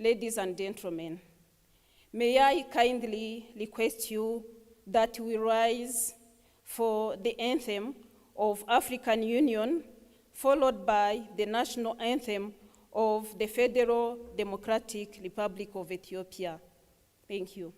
ladies and gentlemen, may I kindly request you that we rise for the anthem of African Union, followed by the national anthem of the Federal Democratic Republic of Ethiopia. Thank you.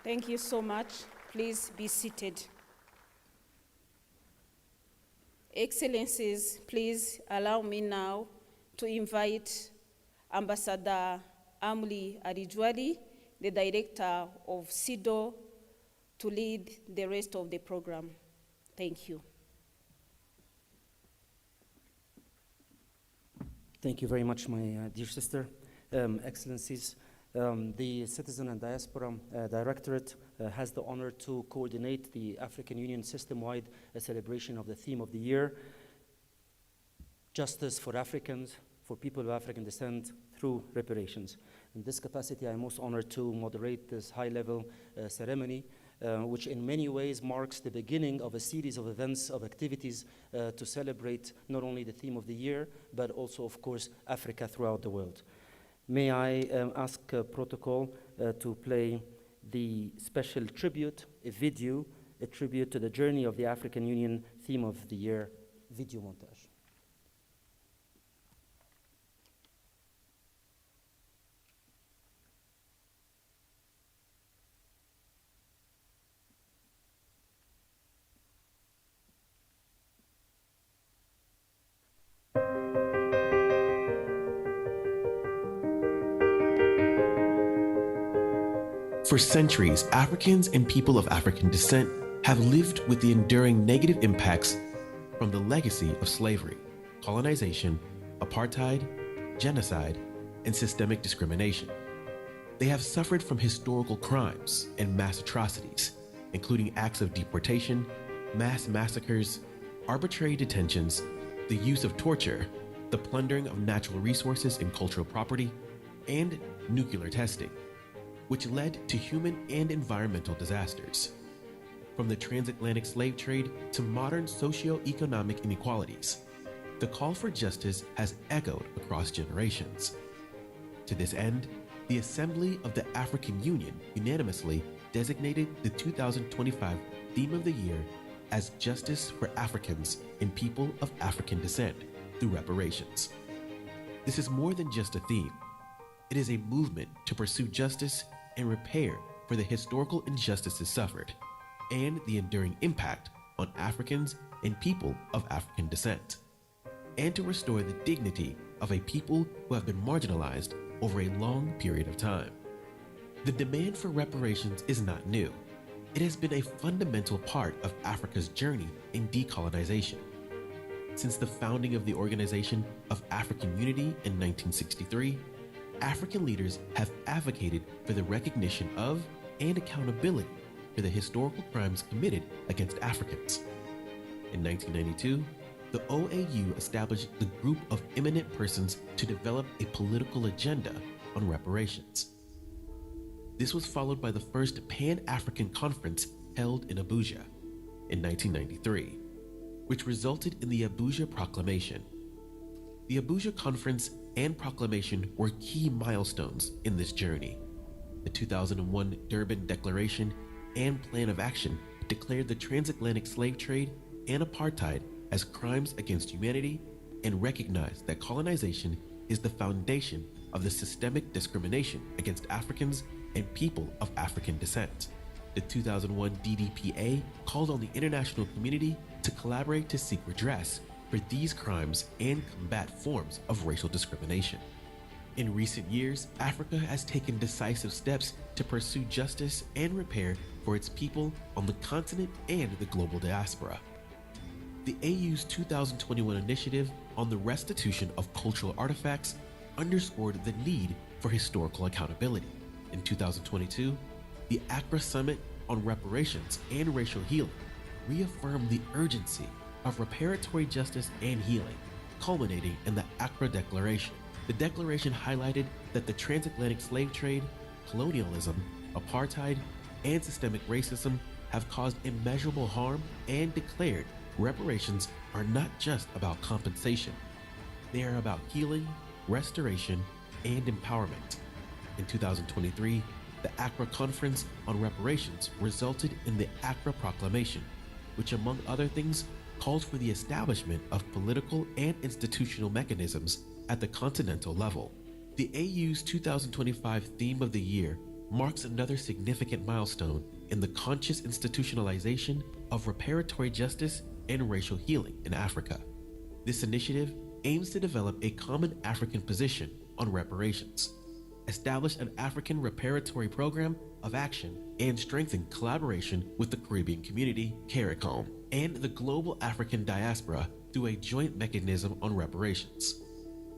Thank you so much. Please be seated. Excellencies, please allow me now to invite Ambassador Amli Arijwali, the Director of SIDO, to lead the rest of the program. Thank you. Thank you very much, my dear sister. Excellencies, the Citizen and Diaspora Directorate has the honor to coordinate the African Union system-wide celebration of the theme of the year, Justice for Africans, for people of African descent through reparations. In this capacity, I'm most honored to moderate this high-level ceremony, which in many ways marks the beginning of a series of events, of activities to celebrate not only the theme of the year, but also, of course, Africa throughout the world. May I ask Protocol to play the special tribute, a video, a tribute to the journey of the African Union theme of the year, video montage. For centuries, Africans and people of African descent have lived with the enduring negative impacts from the legacy of slavery, colonization, apartheid, genocide, and systemic discrimination. They have suffered from historical crimes and mass atrocities, including acts of deportation, mass massacres, arbitrary detentions, the use of torture, the plundering of natural resources and cultural property, and nuclear testing, which led to human and environmental disasters. From the transatlantic slave trade to modern socio-economic inequalities, the call for justice has echoed across generations. To this end, the Assembly of the African Union unanimously designated the 2025 theme of the year as Justice for Africans and People of African Descent through reparations. This is more than just a theme. It is a movement to pursue justice and repair for the historical injustices suffered and the enduring impact on Africans and people of African descent, and to restore the dignity of a people who have been marginalized over a long period of time. The demand for reparations is not new. It has been a fundamental part of Africa's journey in decolonization. Since the founding of the Organization of African Unity in 1963, African leaders have advocated for the recognition of and accountability for the historical crimes committed against Africans. In 1992, the OAU established the Group of Eminent Persons to develop a political agenda on reparations. This was followed by the first Pan-African Conference held in Abuja in 1993, which resulted in the Abuja Proclamation. The Abuja Conference and Proclamation were key milestones in this journey. The 2001 Durban Declaration and Plan of Action declared the transatlantic slave trade and apartheid as crimes against humanity and recognized that colonization is the foundation of the systemic discrimination against Africans and people of African descent. The 2001 DDPA called on the international community to collaborate to seek redress for these crimes and combat forms of racial discrimination. In recent years, Africa has taken decisive steps to pursue justice and repair for its people on the continent and the global diaspora. The AU's 2021 initiative on the restitution of cultural artifacts underscored the need for historical accountability. In 2022, the Accra Summit on Reparations and Racial Healing reaffirmed the urgency of reparatory justice and healing, culminating in the Accra Declaration. The declaration highlighted that the transatlantic slave trade, colonialism, apartheid, and systemic racism have caused immeasurable harm and declared reparations are not just about compensation. They are about healing, restoration, and empowerment. In 2023, the Accra Conference on Reparations resulted in the Accra Proclamation, which among other things called for the establishment of political and institutional mechanisms at the continental level. The AU's 2025 theme of the year marks another significant milestone in the conscious institutionalization of reparatory justice and racial healing in Africa. This initiative aims to develop a common African position on reparations, establish an African reparatory program of action, and strengthen collaboration with the Caribbean community, CARICOM, and the global African diaspora through a joint mechanism on reparations.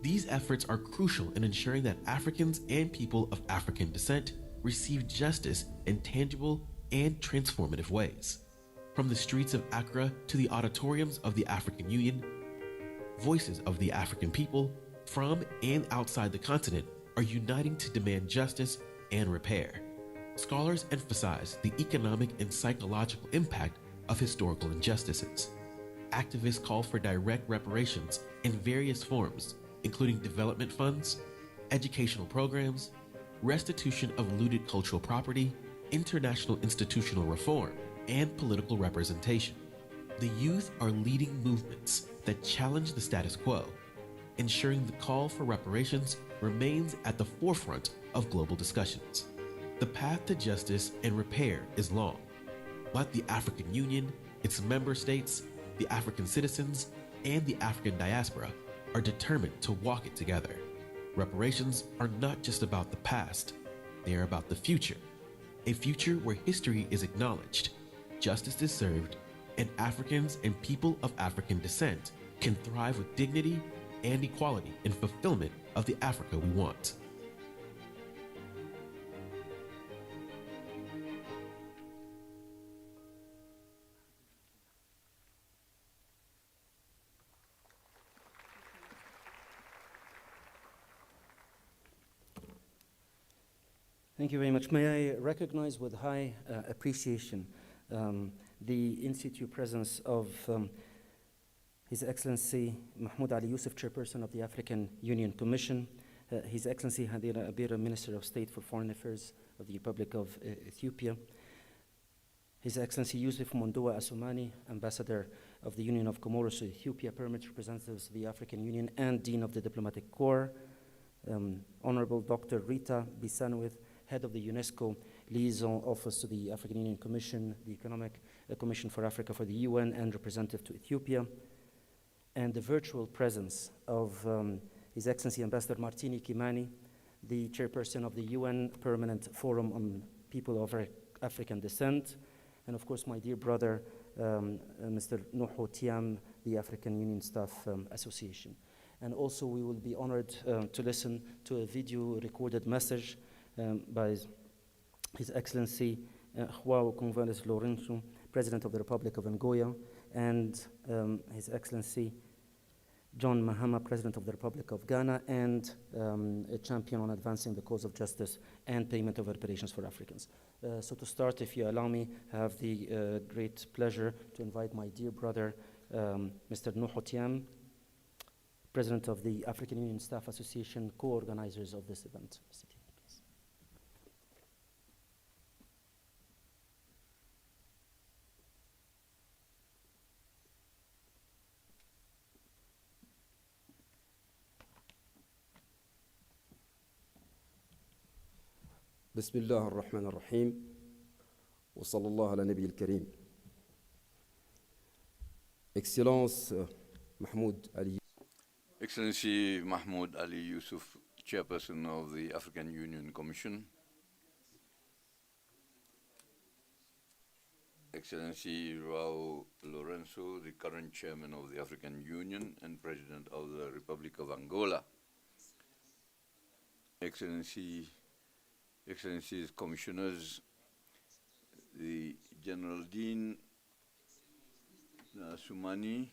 These efforts are crucial in ensuring that Africans and people of African descent receive justice in tangible and transformative ways. From the streets of Accra to the auditoriums of the African Union, voices of the African people from and outside the continent are uniting to demand justice and repair. Scholars emphasize the economic and psychological impact of historical injustices. Activists call for direct reparations in various forms, including development funds, educational programs, restitution of looted cultural property, international institutional reform, and political representation. The youth are leading movements that challenge the status quo, ensuring the call for reparations remains at the forefront of global discussions. The path to justice and repair is long, but the African Union, its member states, the African citizens, and the African diaspora are determined to walk it together. Reparations are not just about the past, they are about the future. A future where history is acknowledged, justice is served, and Africans and people of African descent can thrive with dignity and equality in fulfillment of the Africa we want. Thank you very much. May I recognize with high appreciation the in situ presence of His Excellency Mahmoud Ali Yusuf, Chairperson of the African Union Commission, His Excellency Hadira Abira, Minister of State for Foreign Affairs of the Republic of Ethiopia, His Excellency Yusuf Mondoa Assoumani, Ambassador of the Union of Comoros to Ethiopia, permit representatives of the African Union and Dean of the Diplomatic Corps, Honorable Dr. Rita Bisanowith, Head of the UNESCO Liaison Office to the African Union Commission, the Economic Commission for Africa for the UN, and representative to Ethiopia, and the virtual presence of His Excellency Ambassador Martini Kimani, the Chairperson of the UN Permanent Forum on People of African Descent, and of course my dear brother, Mr. Nuhu Tiam, the African Union Staff Association. And also we will be honored to listen to a video recorded message by His Excellency João Convales Lourenço, President of the Republic of Angola, and His Excellency John Mahama, President of the Republic of Ghana, and a champion on advancing the cause of justice and payment of reparations for Africans. So to start, if you allow me, I have the great pleasure to invite my dear brother, Mr. Nuhu Tiam, President of the African Union Staff Association, co-organizers of this event. Mr. Tiam, please. بسم الله الرحمن الرحيم وصلى الله على نبي الكريم. Excellence Mahmoud Ali. Excellency Mahmoud Ali Yusuf, Chairperson of the African Union Commission. Excellency João Lourenço, the current Chairman of the African Union and President of the Republic of Angola. Excellencies, Commissioners, the General Dean Assoumani,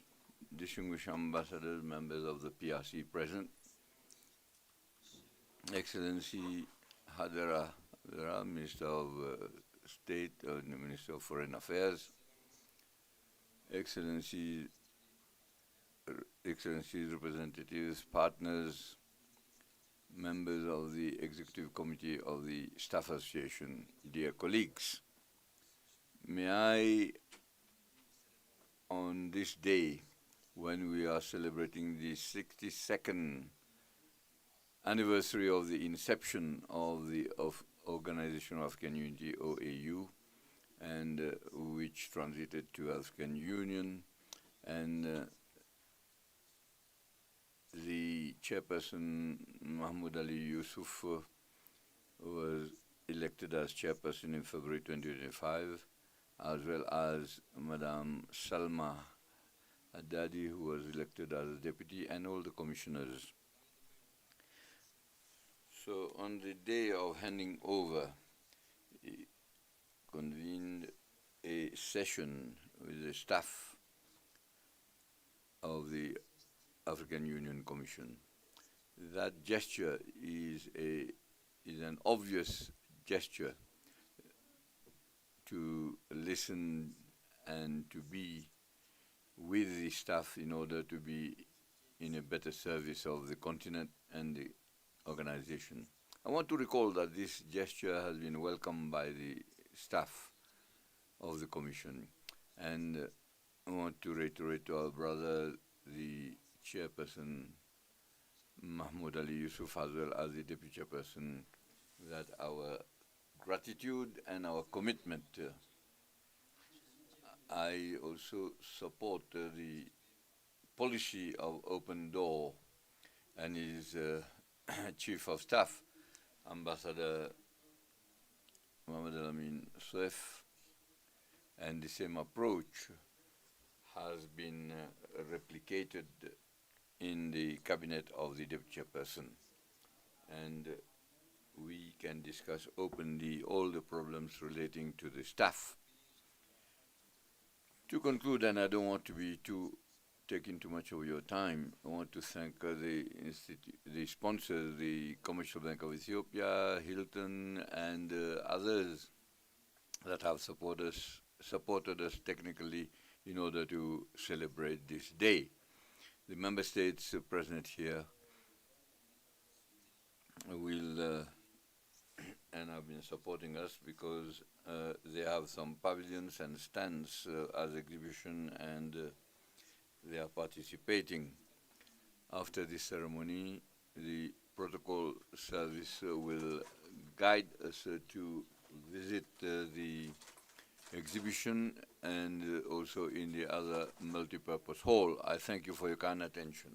distinguished ambassadors, members of the PRC present, Excellency Hadira Abira, Minister of State, Minister of Foreign Affairs, Excellencies, representatives, partners, members of the Executive Committee of the Staff Association, dear colleagues, may I, on this day, when we are celebrating the 62nd anniversary of the inception of the Organization of African Unity, OAU, and which transited to African Union, and the chairperson, Mahmoud Ali Yusuf, was elected as chairperson in February 2025, as well as Madame Salma Haddadi, who was elected as deputy, and all the commissioners. So on the day of handing over, he convened a session with the staff of the African Union Commission. That gesture is an obvious gesture to listen and to be with the staff in order to be in a better service of the continent and the organization. I want to recall that this gesture has been welcomed by the staff of the Commission, and I want to reiterate to our brother, the Chairperson Mahmoud Ali Yusuf, as well as the Deputy Chairperson, that our gratitude and our commitment. I also support the policy of open door and his Chief of Staff, Ambassador Mohamed El-Amin Soef, and the same approach has been replicated in the cabinet of the Deputy Chairperson. And we can discuss openly all the problems relating to the staff. To conclude, and I don't want to be taking too much of your time, I want to thank the sponsors, the Commercial Bank of Ethiopia, Hilton, and others that have supported us technically in order to celebrate this day. the member states present here will and have been supporting us because they have some pavilions and stands as exhibition, and they are participating. After this ceremony, the protocol service will guide us to visit the exhibition and also in the other multipurpose hall. I thank you for your kind attention.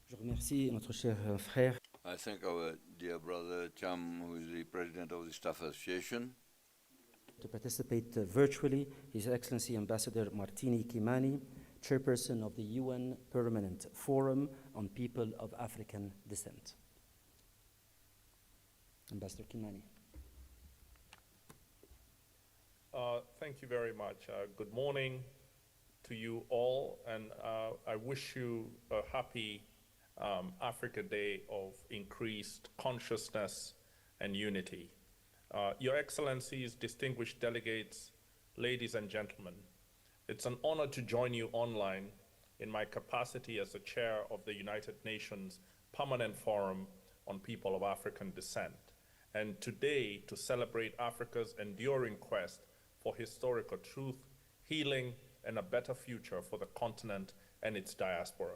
Je remercie notre cher frère I thank our dear brother Cham, who is the president of the Staff Association. to participate virtually, His Excellency Ambassador Martini Kimani, chairperson of the UN Permanent Forum on People of African Descent. Ambassador Kimani. Thank you very much. Good morning to you all, and I wish you a happy Africa Day of increased consciousness and unity. Your Excellencies, distinguished delegates, ladies and gentlemen, it's an honor to join you online in my capacity as the chair of the United Nations Permanent Forum on People of African Descent, and today to celebrate Africa's enduring quest for historical truth, healing, and a better future for the continent and its diaspora.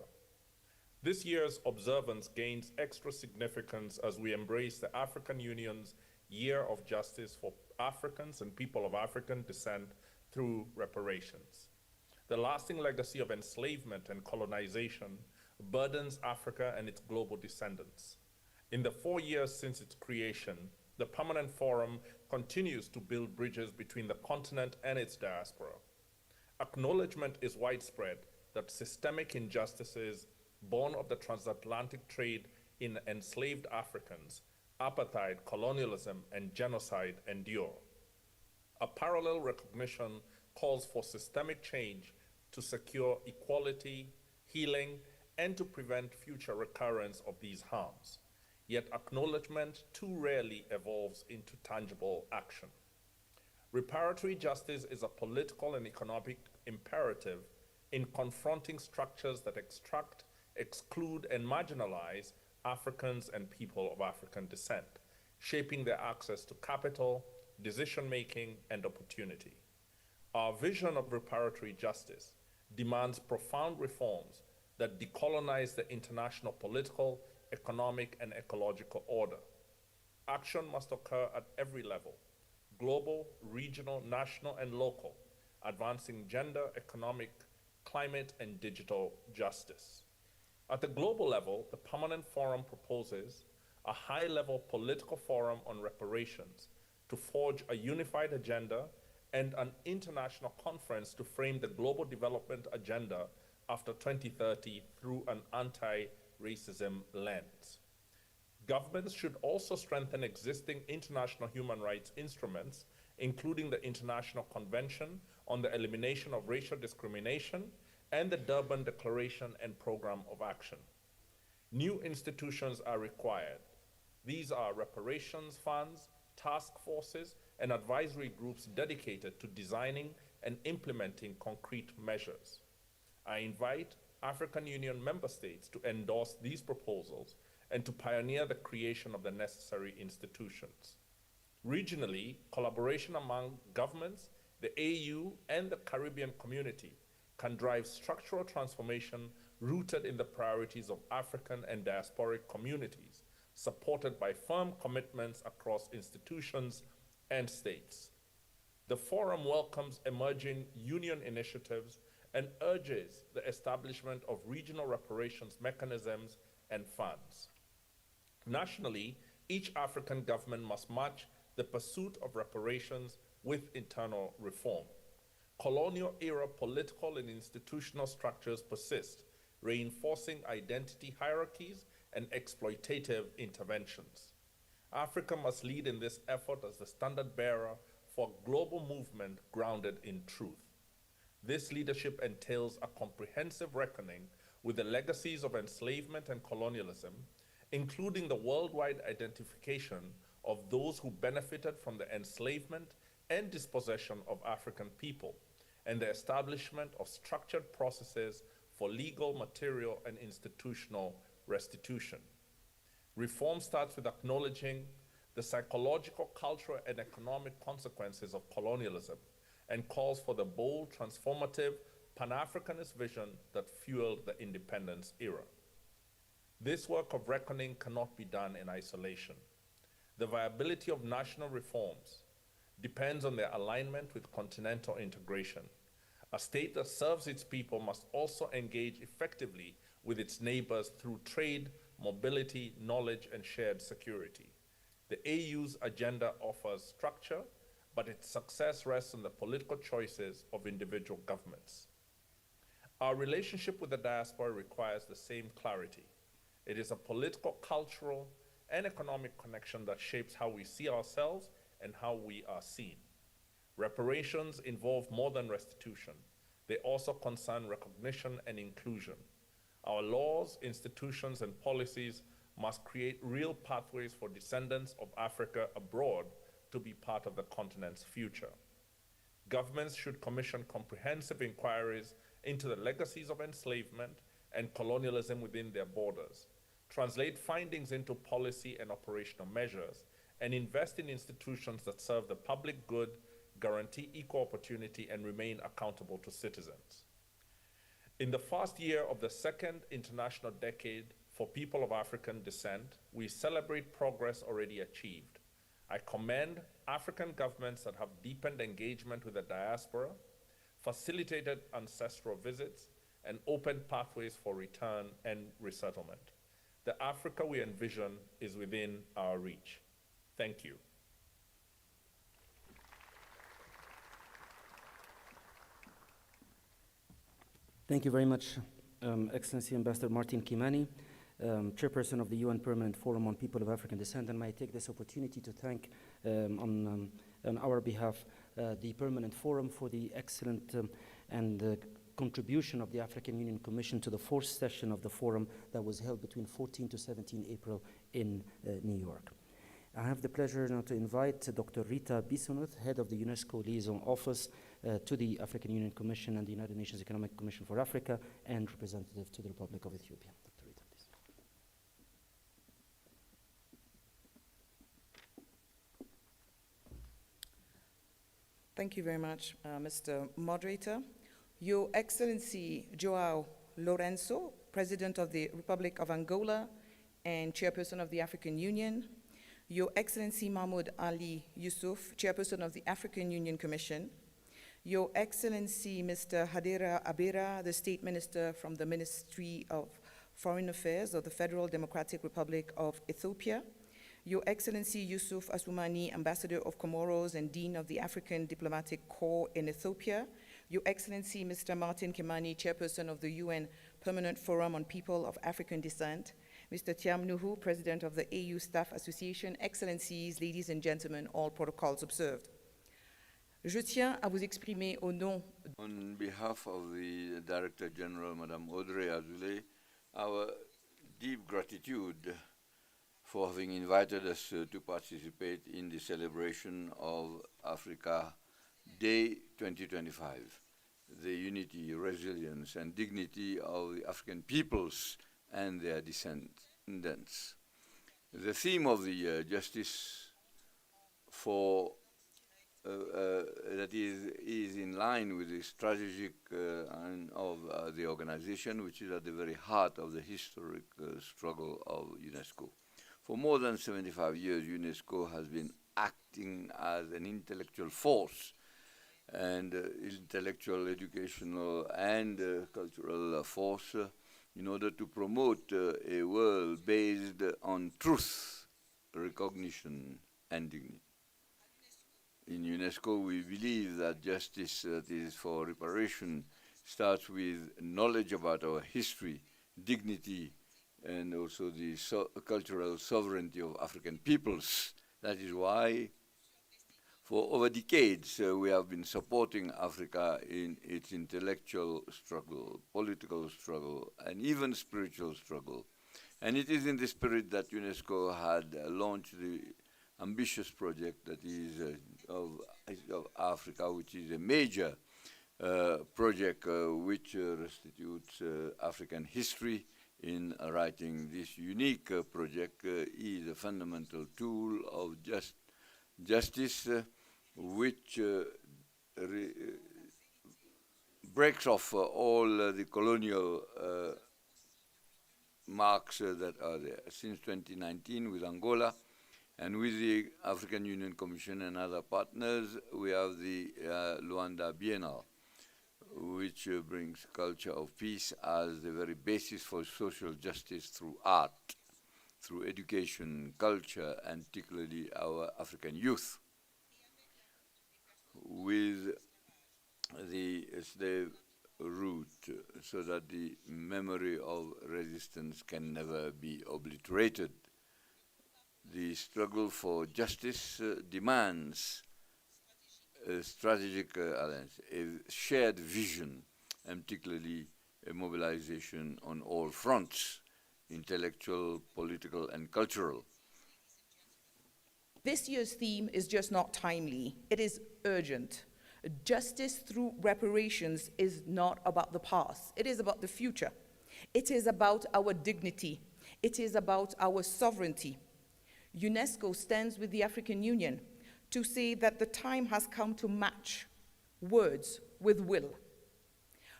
This year's observance gains extra significance as we embrace the African Union's Year of Justice for Africans and People of African Descent through reparations. The lasting legacy of enslavement and colonization burdens Africa and its global descendants. In the 4 years since its creation, the Permanent Forum continues to build bridges between the continent and its diaspora. Acknowledgement is widespread that systemic injustices born of the transatlantic trade in enslaved Africans, apartheid, colonialism, and genocide endure. A parallel recognition calls for systemic change to secure equality, healing, and to prevent future recurrence of these harms. Yet acknowledgement too rarely evolves into tangible action. Reparatory justice is a political and economic imperative in confronting structures that extract, exclude, and marginalize Africans and people of African descent, shaping their access to capital, decision-making, and opportunity. Our vision of reparatory justice demands profound reforms that decolonize the international political, economic, and ecological order. Action must occur at every level: global, regional, national, and local, advancing gender, economic, climate, and digital justice. At the global level, the Permanent Forum proposes a high-level political forum on reparations to forge a unified agenda and an international conference to frame the global development agenda after 2030 through an anti-racism lens. Governments should also strengthen existing international human rights instruments, including the International Convention on the Elimination of Racial Discrimination and the Durban Declaration and Program of Action. New institutions are required. These are reparations funds, task forces, and advisory groups dedicated to designing and implementing concrete measures. I invite African Union member states to endorse these proposals and to pioneer the creation of the necessary institutions. Regionally, collaboration among governments, the AU, and the Caribbean community can drive structural transformation rooted in the priorities of African and diasporic communities, supported by firm commitments across institutions and states. The forum welcomes emerging union initiatives and urges the establishment of regional reparations mechanisms and funds. Nationally, each African government must match the pursuit of reparations with internal reform. Colonial-era political and institutional structures persist, reinforcing identity hierarchies and exploitative interventions. Africa must lead in this effort as the standard bearer for a global movement grounded in truth. This leadership entails a comprehensive reckoning with the legacies of enslavement and colonialism, including the worldwide identification of those who benefited from the enslavement and dispossession of African people, and the establishment of structured processes for legal, material, and institutional restitution. Reform starts with acknowledging the psychological, cultural, and economic consequences of colonialism and calls for the bold, transformative, Pan-Africanist vision that fueled the independence era. This work of reckoning cannot be done in isolation. The viability of national reforms depends on their alignment with continental integration. A state that serves its people must also engage effectively with its neighbors through trade, mobility, knowledge, and shared security. The AU's agenda offers structure, but its success rests on the political choices of individual governments. Our relationship with the diaspora requires the same clarity. It is a political, cultural, and economic connection that shapes how we see ourselves and how we are seen. Reparations involve more than restitution. They also concern recognition and inclusion. Our laws, institutions, and policies must create real pathways for descendants of Africa abroad to be part of the continent's future. Governments should commission comprehensive inquiries into the legacies of enslavement and colonialism within their borders, translate findings into policy and operational measures, and invest in institutions that serve the public good, guarantee equal opportunity, and remain accountable to citizens. In the first year of the second international decade for people of African descent, we celebrate progress already achieved. I commend African governments that have deepened engagement with the diaspora, facilitated ancestral visits, and opened pathways for return and resettlement. The Africa we envision is within our reach. Thank you. Thank you very much, Excellency Ambassador Martin Kimani, Chairperson of the UN Permanent Forum on People of African Descent, and I take this opportunity to thank, on our behalf, the Permanent Forum for the excellent contribution of the African Union Commission to the fourth session of the forum that was held between 14 to 17 April in New York. I have the pleasure now to invite Dr. Rita Bismuth, head of the UNESCO Liaison Office to the African Union Commission and the United Nations Economic Commission for Africa, and representative to the Republic of Ethiopia. Dr. Rita, please. Thank you very much, Mr. Moderator. Your Excellency Joao Lourenço, President of the Republic of Angola and Chairperson of the African Union, Your Excellency Mahmoud Ali Yusuf, Chairperson of the African Union Commission, Your Excellency Mr. Hadera Abera, the State Minister from the Ministry of Foreign Affairs of the Federal Democratic Republic of Ethiopia, Your Excellency Yusuf Asumani, Ambassador of Comoros and Dean of the African Diplomatic Corps in Ethiopia, Your Excellency Mr. Martin Kimani, Chairperson of the UN Permanent Forum on People of African Descent, Mr. Thiam Nuhu, President of the AU Staff Association, Excellencies, ladies and gentlemen, all protocols observed. Je tiens à vous exprimer au nom. On behalf of the Director General, Madame Audrey Azoulay, our deep gratitude for having invited us to participate in the celebration of Africa Day 2025, the unity, resilience, and dignity of the African peoples and their descendants. The theme of the year, justice for that is in line with the strategic of the organization, which is at the very heart of the historic struggle of UNESCO. For more than 75 years, UNESCO has been acting as an intellectual force and intellectual, educational, and cultural force in order to promote a world based on truth, recognition, and dignity. In UNESCO, we believe that justice that is for reparation starts with knowledge about our history, dignity, and also the cultural sovereignty of African peoples. That is why, for over decades, we have been supporting Africa in its intellectual struggle, political struggle, and even spiritual struggle. And it is in this spirit that UNESCO had launched the ambitious project that is of Africa, which is a major project which restitutes African history in writing this unique project, is a fundamental tool of justice which breaks off all the colonial marks that are there. Since 2019 with Angola and with the African Union Commission and other partners, we have the Luanda Biennale, which brings culture of peace as the very basis for social justice through art, through education, culture, and particularly our African youth. With the slave route, so that the memory of resistance can never be obliterated. The struggle for justice demands a strategic alliance, a shared vision, and particularly a mobilization on all fronts, intellectual, political, and cultural. This year's theme is just not timely, it is urgent. Justice through reparations is not about the past, it is about the future. It is about our dignity, it is about our sovereignty. UNESCO stands with the African Union to say that the time has come to match words with will.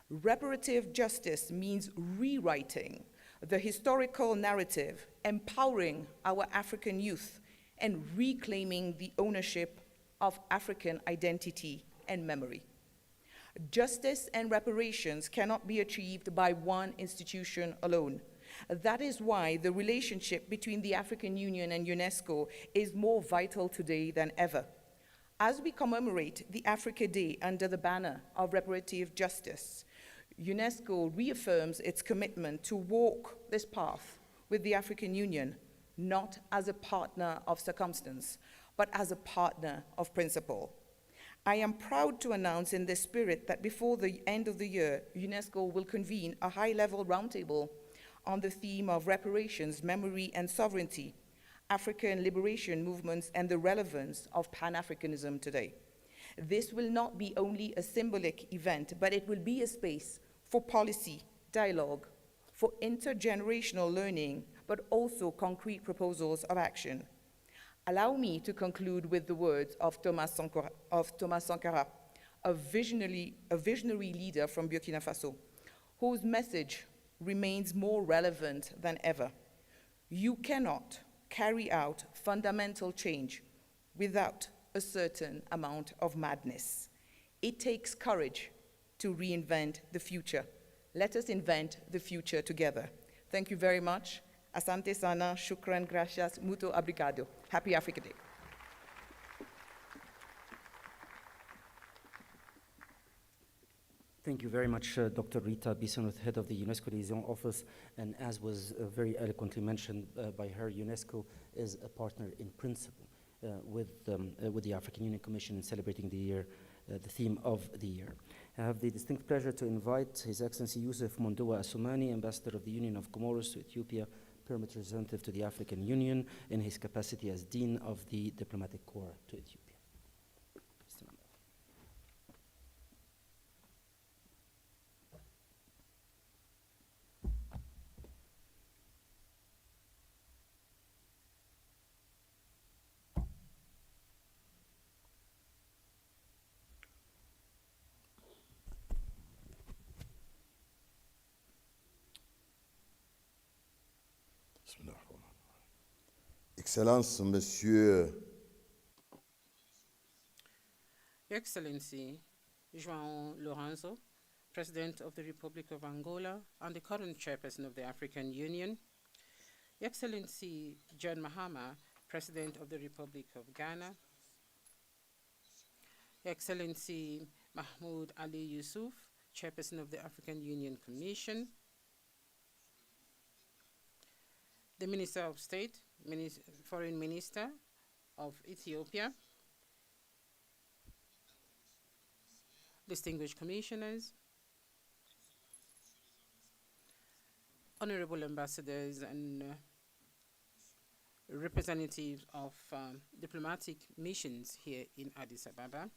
Reparative justice means rewriting the historical narrative, empowering our African youth, and reclaiming the ownership of African identity and memory. Justice and reparations cannot be achieved by one institution alone. That is why the relationship between the African Union and UNESCO is more vital today than ever. As we commemorate the Africa Day under the banner of reparative justice, UNESCO reaffirms its commitment to walk this path with the African Union, not as a partner of circumstance, but as a partner of principle. I am proud to announce in this spirit that before the end of the year, UNESCO will convene a high-level roundtable on the theme of reparations, memory, and sovereignty, African liberation movements, and the relevance of Pan-Africanism today. This will not be only a symbolic event, but it will be a space for policy, dialogue, for intergenerational learning, but also concrete proposals of action. Allow me to conclude with the words of Thomas Sankara, a visionary leader from Burkina Faso, whose message remains more relevant than ever. You cannot carry out fundamental change without a certain amount of madness. It takes courage to reinvent the future. Let us invent the future together. Thank you very much. Asante sana, shukran, gracias, muito obrigado. Happy Africa Day. Thank you very much, Dr. Rita Bismuth, head of the UNESCO Liaison Office, and as was very eloquently mentioned by her, UNESCO is a partner in principle with the African Union Commission in celebrating the year, the theme of the year. I have the distinct pleasure to invite His Excellency Yusuf Mondowa Assoumani, Ambassador of the Union of Comoros to Ethiopia, permanent representative to the African Union in his capacity as Dean of the Diplomatic Corps to Ethiopia. Excellences, Monsieur. Your Excellency, João Lourenço, President of the Republic of Angola and the current chairperson of the African Union, Your Excellency John Mahama, President of the Republic of Ghana, Your Excellency Mahmoud Ali Yusuf, Chairperson of the African Union Commission, the Minister of State, Foreign Minister of Ethiopia, distinguished commissioners, honorable ambassadors and representatives of diplomatic missions here in Addis Ababa,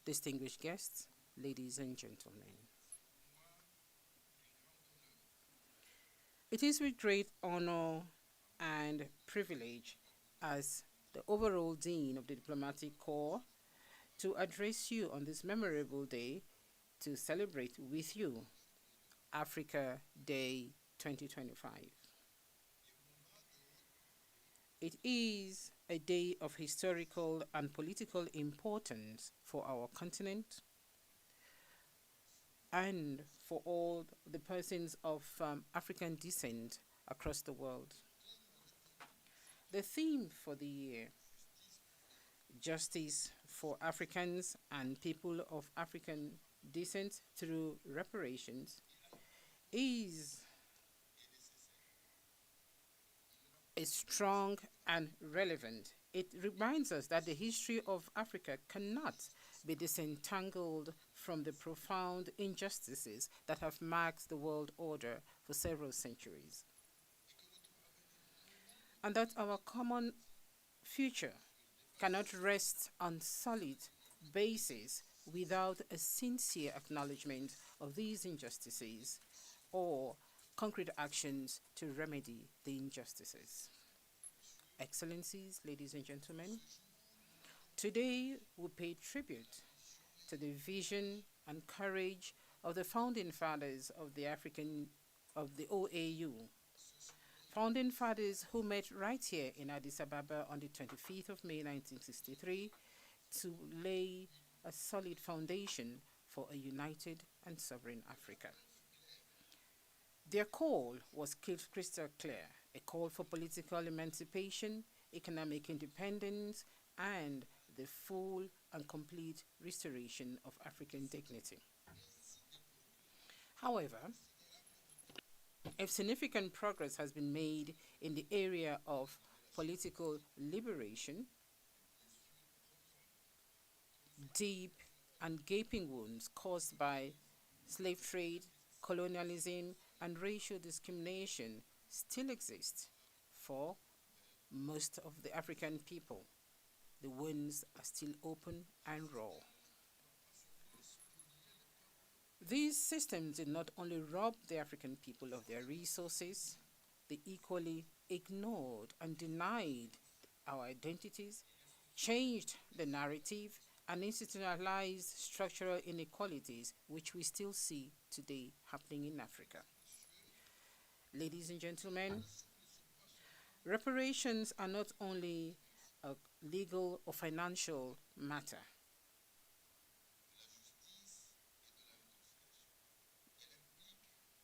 distinguished guests, ladies and gentlemen. It is with great honor and privilege as the overall Dean of the Diplomatic Corps to address you on this memorable day to celebrate with you Africa Day 2025. It is a day of historical and political importance for our continent and for all the persons of African descent across the world. The theme for the year, Justice for Africans and People of African Descent through Reparations, is strong and relevant. It reminds us that the history of Africa cannot be disentangled from the profound injustices that have marked the world order for several centuries, and that our common future cannot rest on solid basis without a sincere acknowledgement of these injustices or concrete actions to remedy the injustices. Excellencies, ladies and gentlemen, today we pay tribute to the vision and courage of the founding fathers of the OAU, founding fathers who met right here in Addis Ababa on the 25th of May 1963 to lay a solid foundation for a united and sovereign Africa. Their call was crystal clear, a call for political emancipation, economic independence, and the full and complete restoration of African dignity. However, if significant progress has been made in the area of political liberation, deep and gaping wounds caused by slave trade, colonialism, and racial discrimination still exist for most of the African people. The wounds are still open and raw. These systems did not only rob the African people of their resources, they equally ignored and denied our identities, changed the narrative, and institutionalized structural inequalities which we still see today happening in Africa. Ladies and gentlemen, reparations are not only a legal or financial matter.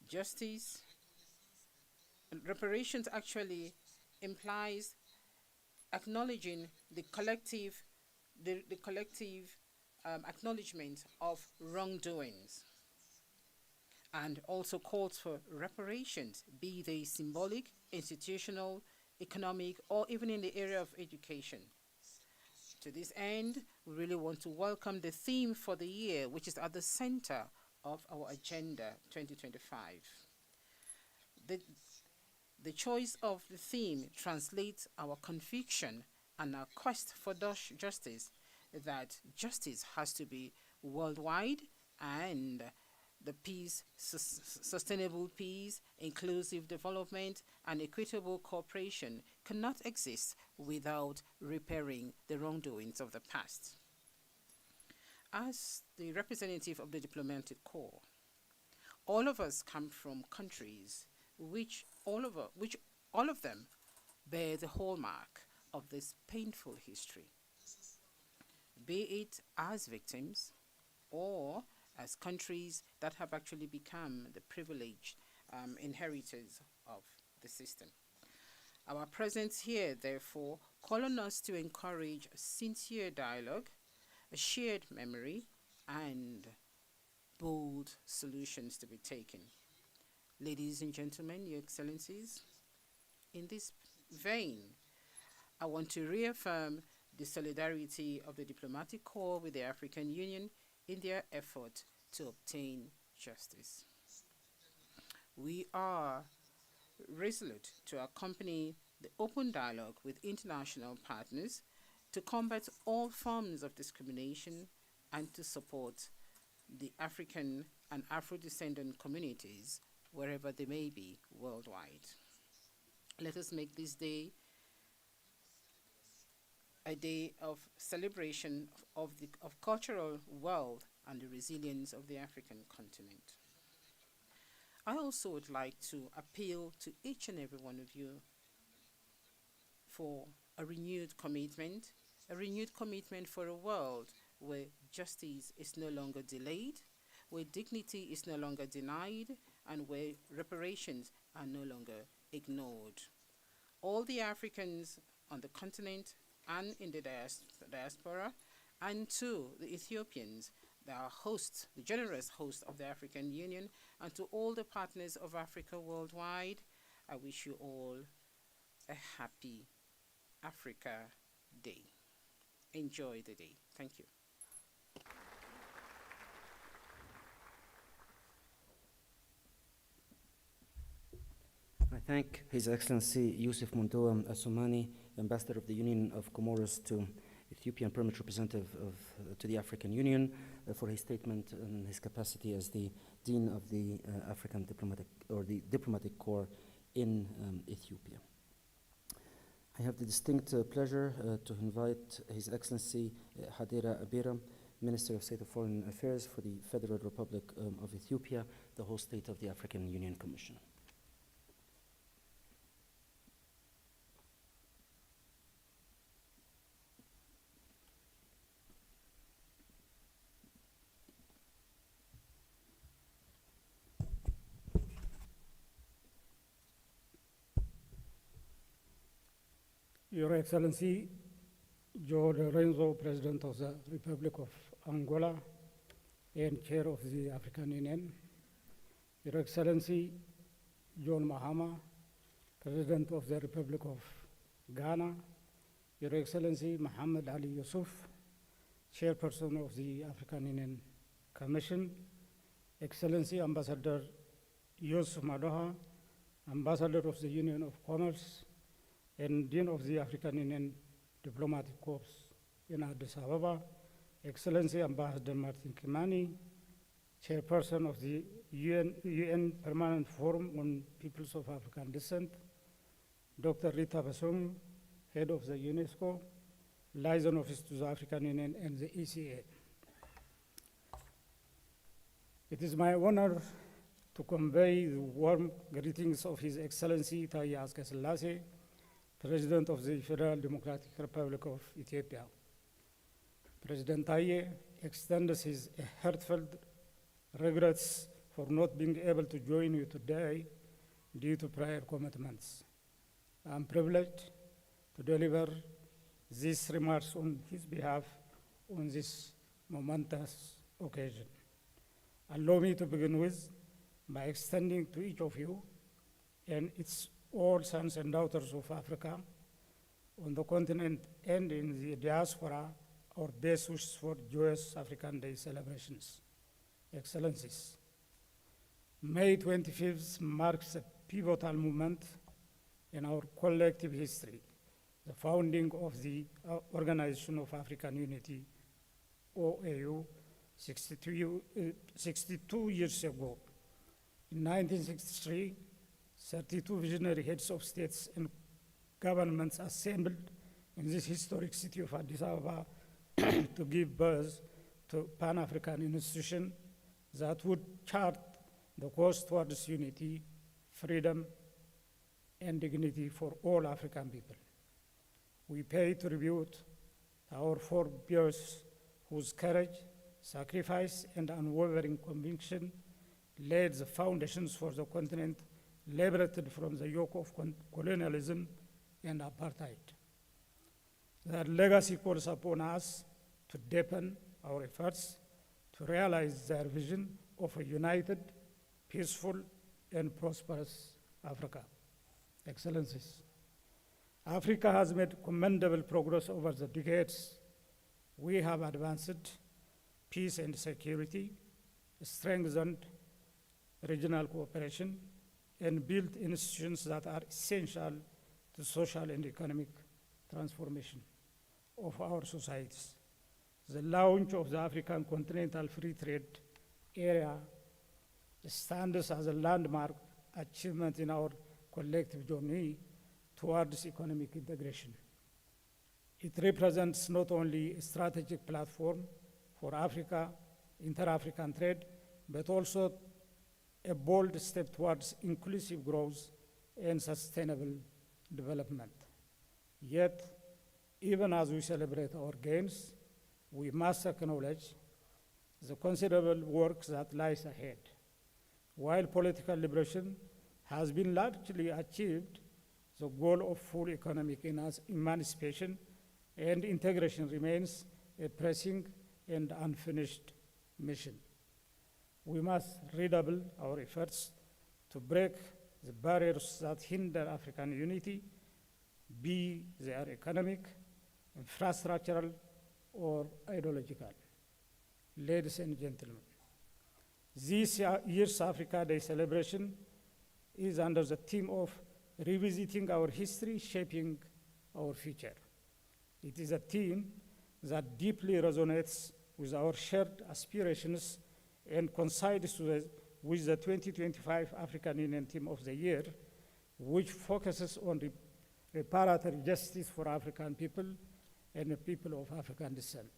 Justice and reparations actually implies acknowledging the collective acknowledgement of wrongdoings, and also calls for reparations, be they symbolic, institutional, economic, or even in the area of education. To this end, we really want to welcome the theme for the year, which is at the center of our Agenda 2025. The choice of the theme translates our conviction and our quest for justice, that justice has to be worldwide, and the peace, sustainable peace, inclusive development, and equitable cooperation cannot exist without repairing the wrongdoings of the past. As the representative of the Diplomatic Corps, all of us come from countries which all of them bear the hallmark of this painful history, be it as victims or as countries that have actually become the privileged inheritors of the system. Our presence here, therefore, call on us to encourage a sincere dialogue, a shared memory, and bold solutions to be taken. Ladies and gentlemen, Your Excellencies, in this vein, I want to reaffirm the solidarity of the Diplomatic Corps with the African Union in their effort to obtain justice. We are resolute to accompany the open dialogue with international partners to combat all forms of discrimination and to support the African and Afro-descendant communities wherever they may be worldwide. Let us make this day a day of celebration of cultural wealth and the resilience of the African continent. I also would like to appeal to each and every one of you for a renewed commitment for a world where justice is no longer delayed, where dignity is no longer denied, and where reparations are no longer ignored. All the Africans on the continent and in the diaspora, and to the Ethiopians, the generous host of the African Union, and to all the partners of Africa worldwide, I wish you all a happy Africa Day. Enjoy the day. Thank you. I thank His Excellency Yusuf Mundoa Assoumani, Ambassador of the Union of Comoros to Ethiopian Permanent Representative to the African Union, for his statement and his capacity as the Dean of the African Diplomatic Corps in Ethiopia. I have the distinct pleasure to invite His Excellency Hadera Abira, Minister of State of Foreign Affairs for the Federal Republic of Ethiopia, the host state of the African Union Commission. Your Excellency, Joe Lorenzo, President of the Republic of Angola and Chair of the African Union, Your Excellency, John Mahama, President of the Republic of Ghana, Your Excellency, Mohamed Ali Yusuf, Chairperson of the African Union Commission, Excellency Ambassador Yusuf Madoha, Ambassador of the Union of Commerce, and Dean of the African Union Diplomatic Corps in Addis Ababa, Excellency Ambassador Martin Kimani, Chairperson of the UN Permanent Forum on Peoples of African Descent, Dr. Rita Basum, Head of the UNESCO, Liaison Office to the African Union and the ECA. It is my honor to convey the warm greetings of His Excellency Taye Asqe-Selassie, President of the Federal Democratic Republic of Ethiopia. President Taye extends his heartfelt regrets for not being able to join you today due to prior commitments. I am privileged to deliver these remarks on his behalf on this momentous occasion. Allow me to begin with by extending to each of you and its all sons and daughters of Africa on the continent and in the diaspora our best wishes for joyous African Day celebrations. Excellencies, May 25th marks a pivotal moment in our collective history, the founding of the Organization of African Unity, OAU, 62 years ago. In 1963, 32 visionary heads of states and governments assembled in this historic city of Addis Ababa to give birth to Pan-African institution that would chart the course towards unity, freedom, and dignity for all African people. We pay tribute to our forebears whose courage, sacrifice, and unwavering conviction laid the foundations for the continent liberated from the yoke of colonialism and apartheid. Their legacy calls upon us to deepen our efforts to realize their vision of a united, peaceful, and prosperous Africa. Excellencies, Africa has made commendable progress over the decades. We have advanced peace and security, strengthened regional cooperation, and built institutions that are essential to social and economic transformation of our societies. The launch of the African Continental Free Trade Area stands as a landmark achievement in our collective journey towards economic integration. It represents not only a strategic platform for Africa, inter-African trade, but also a bold step towards inclusive growth and sustainable development. Yet, even as we celebrate our gains, we must acknowledge the considerable work that lies ahead. While political liberation has been largely achieved, the goal of full economic emancipation and integration remains a pressing and unfinished mission. We must redouble our efforts to break the barriers that hinder African unity, be they economic, infrastructural, or ideological. Ladies and gentlemen, this year's Africa Day celebration is under the theme of revisiting our history, shaping our future. It is a theme that deeply resonates with our shared aspirations and coincides with the 2025 African Union Theme of the Year, which focuses on reparatory justice for African people and the people of African descent.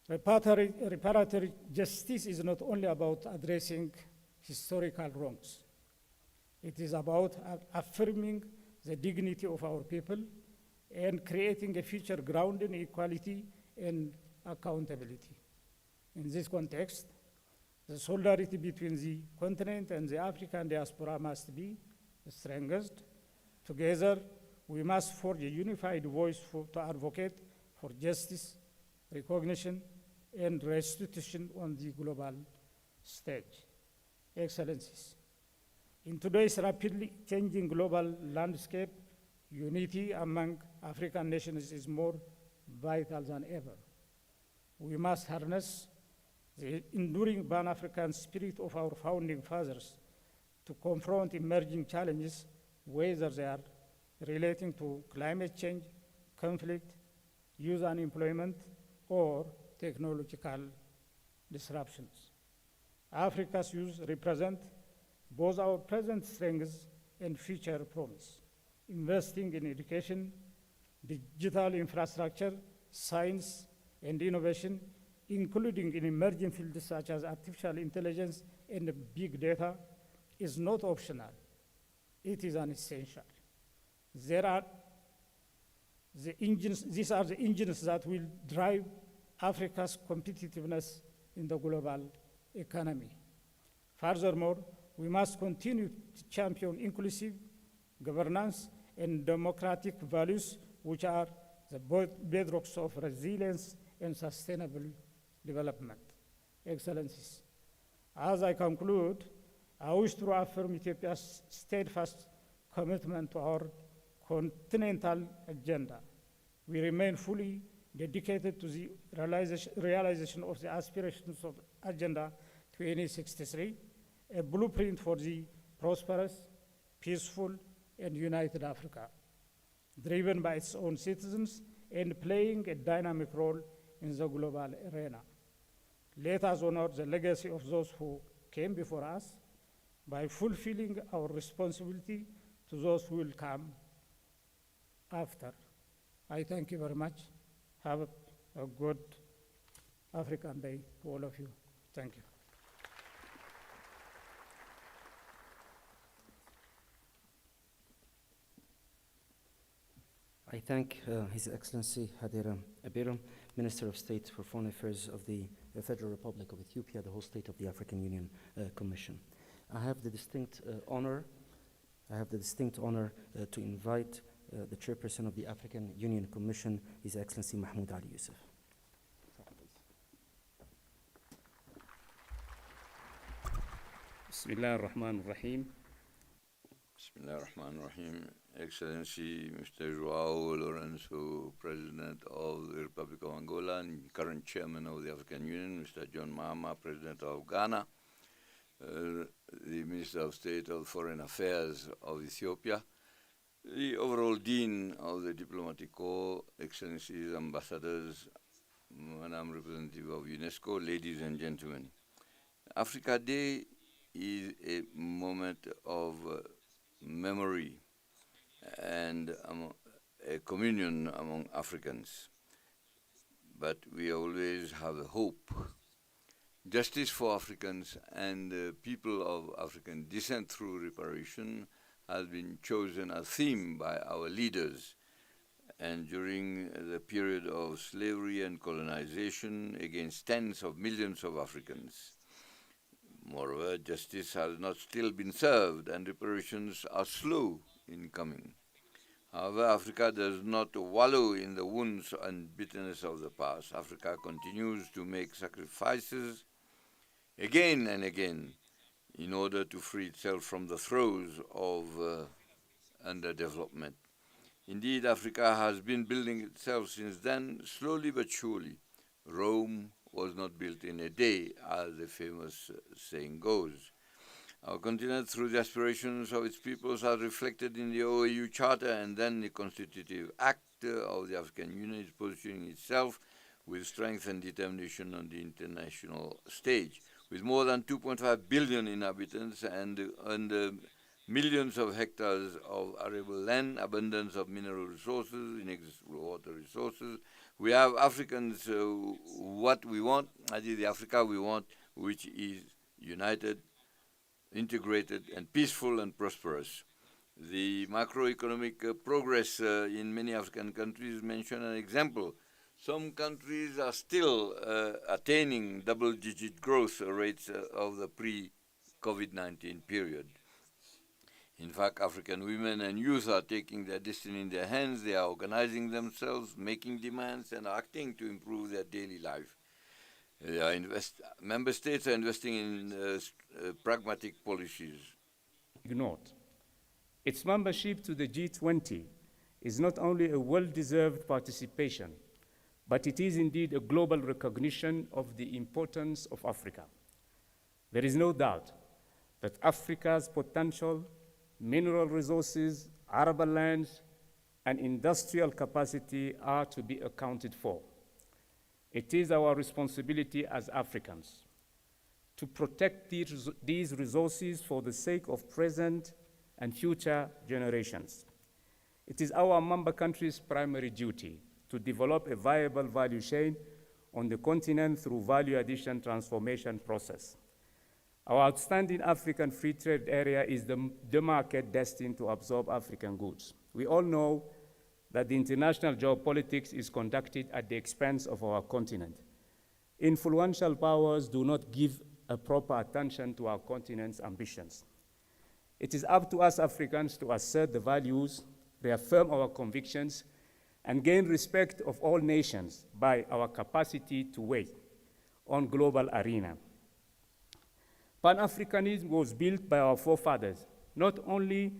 Reparatory justice is not only about addressing historical wrongs. It is about affirming the dignity of our people and creating a future grounded in equality and accountability. In this context, the solidarity between the continent and the African diaspora must be strengthened. Together, we must forge a unified voice to advocate for justice, recognition, and restitution on the global stage. Excellencies, in today's rapidly changing global landscape, unity among African nations is more vital than ever. We must harness the enduring Pan-African spirit of our founding fathers to confront emerging challenges, whether they are relating to climate change, conflict, youth unemployment, or technological disruptions. Africa's youth represent both our present strengths and future promise. Investing in education, digital infrastructure, science, and innovation, including in emerging fields such as artificial intelligence and big data, is not optional. It is an essential. These are the engines that will drive Africa's competitiveness in the global economy. Furthermore, we must continue to champion inclusive governance and democratic values, which are the bedrocks of resilience and sustainable development. Excellencies, as I conclude, I wish to affirm Ethiopia's steadfast commitment to our continental agenda. We remain fully dedicated to the realization of the aspirations of Agenda 2063, a blueprint for the prosperous, peaceful, and united Africa, driven by its own citizens and playing a dynamic role in the global arena. Let us honor the legacy of those who came before us by fulfilling our responsibility to those who will come after. I thank you very much. Have a good African Day to all of you. Thank you. I thank His Excellency Hadera Abira, Minister of State for Foreign Affairs of the Federal Republic of Ethiopia, the host state of the African Union Commission. I have the distinct honor to invite the chairperson of the African Union Commission, His Excellency Mahmoud Ali Yusuf. Bismillah ar-Rahman ar-Rahim. Bismillah ar-Rahman ar-Rahim. Excellency Mr. João Lourenço, President of the Republic of Angola and current Chairman of the African Union, Mr. John Mahama, President of Ghana, the Minister of State of Foreign Affairs of Ethiopia, the overall Dean of the Diplomatic Corps, Excellencies, Ambassadors, Madam Representative of UNESCO, ladies and gentlemen. Africa Day is a moment of memory and a communion among Africans. But we always have a hope. Justice for Africans and people of African descent through reparation has been chosen as theme by our leaders. And during the period of slavery and colonization against tens of millions of Africans. Moreover, justice has not still been served and reparations are slow in coming. However, Africa does not wallow in the wounds and bitterness of the past. Africa continues to make sacrifices again and again in order to free itself from the throes of underdevelopment. Indeed, Africa has been building itself since then, slowly but surely. Rome was not built in a day, as the famous saying goes. Our continent, through the aspirations of its peoples, are reflected in the OAU Charter, and then the Constitutive Act of the African Union is positioning itself with strength and determination on the international stage. With more than 2.5 billion inhabitants and millions of hectares of arable land, abundance of mineral resources, inexhaustible water resources, we have Africans what we want, that is the Africa we want, which is united, integrated, and peaceful and prosperous. The macroeconomic progress in many African countries mention an example. Some countries are still attaining double-digit growth rates of the pre-COVID-19 period. In fact, African women and youth are taking their destiny in their hands. They are organizing themselves, making demands, and acting to improve their daily life. Member states are investing in pragmatic policies. Ignored. Its membership to the G20 is not only a well-deserved participation, but it is indeed a global recognition of the importance of Africa. There is no doubt that Africa's potential, mineral resources, arable lands, and industrial capacity are to be accounted for. It is our responsibility as Africans to protect these resources for the sake of present and future generations. It is our member countries' primary duty to develop a viable value chain on the continent through value addition transformation process. Our outstanding African free trade area is the market destined to absorb African goods. We all know that the international geopolitics is conducted at the expense of our continent. Influential powers do not give a proper attention to our continent's ambitions. It is up to us Africans to assert the values, reaffirm our convictions, and gain respect of all nations by our capacity to weigh on global arena. Pan-Africanism was built by our forefathers, not only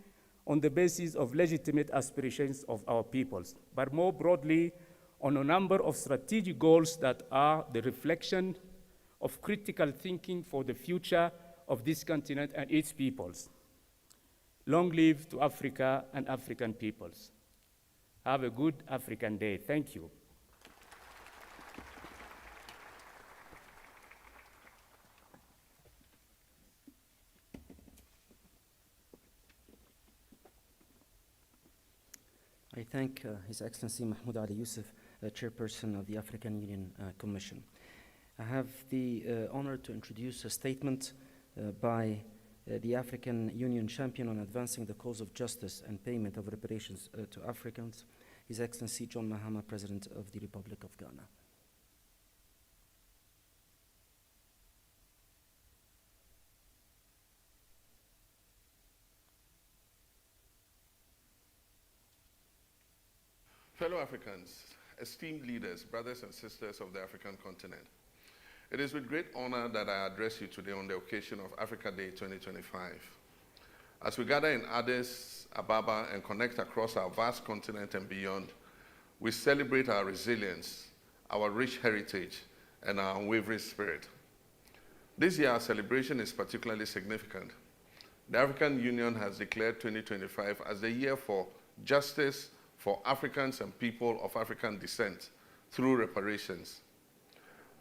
on the basis of legitimate aspirations of our peoples, but more broadly on a number of strategic goals that are the reflection of critical thinking for the future of this continent and its peoples. Long live to Africa and African peoples. Have a good African Day. Thank you. I thank His Excellency Mahmoud Ali Yusuf, Chairperson of the African Union Commission. I have the honor to introduce a statement by the African Union Champion on Advancing the Cause of Justice and Payment of Reparations to Africans, His Excellency John Mahama, President of the Republic of Ghana. Fellow Africans, esteemed leaders, brothers and sisters of the African continent, it is with great honor that I address you today on the occasion of Africa Day 2025. As we gather in Addis Ababa and connect across our vast continent and beyond, we celebrate our resilience, our rich heritage, and our unwavering spirit. This year, our celebration is particularly significant. The African Union has declared 2025 as the year for justice for Africans and people of African descent through reparations.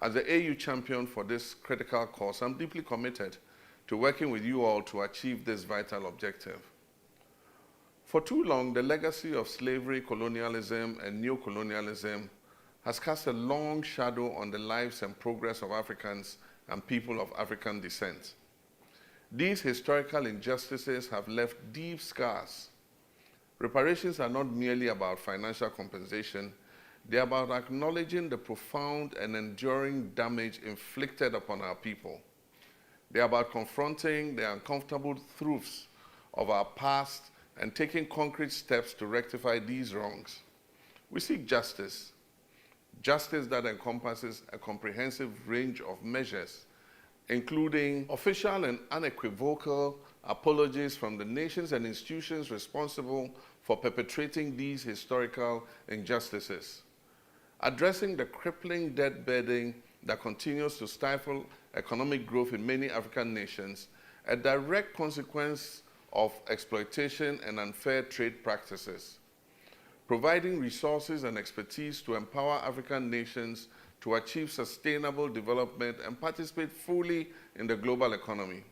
As the AU champion for this critical cause, I'm deeply committed to working with you all to achieve this vital objective. For too long, the legacy of slavery, colonialism, and neocolonialism has cast a long shadow on the lives and progress of Africans and people of African descent. These historical injustices have left deep scars. Reparations are not merely about financial compensation, they are about acknowledging the profound and enduring damage inflicted upon our people. They are about confronting the uncomfortable truths of our past and taking concrete steps to rectify these wrongs. We seek justice, justice that encompasses a comprehensive range of measures, including official and unequivocal apologies from the nations and institutions responsible for perpetrating these historical injustices, addressing the crippling debt burden that continues to stifle economic growth in many African nations, a direct consequence of exploitation and unfair trade practices, providing resources and expertise to empower African nations to achieve sustainable development and participate fully in the global economy,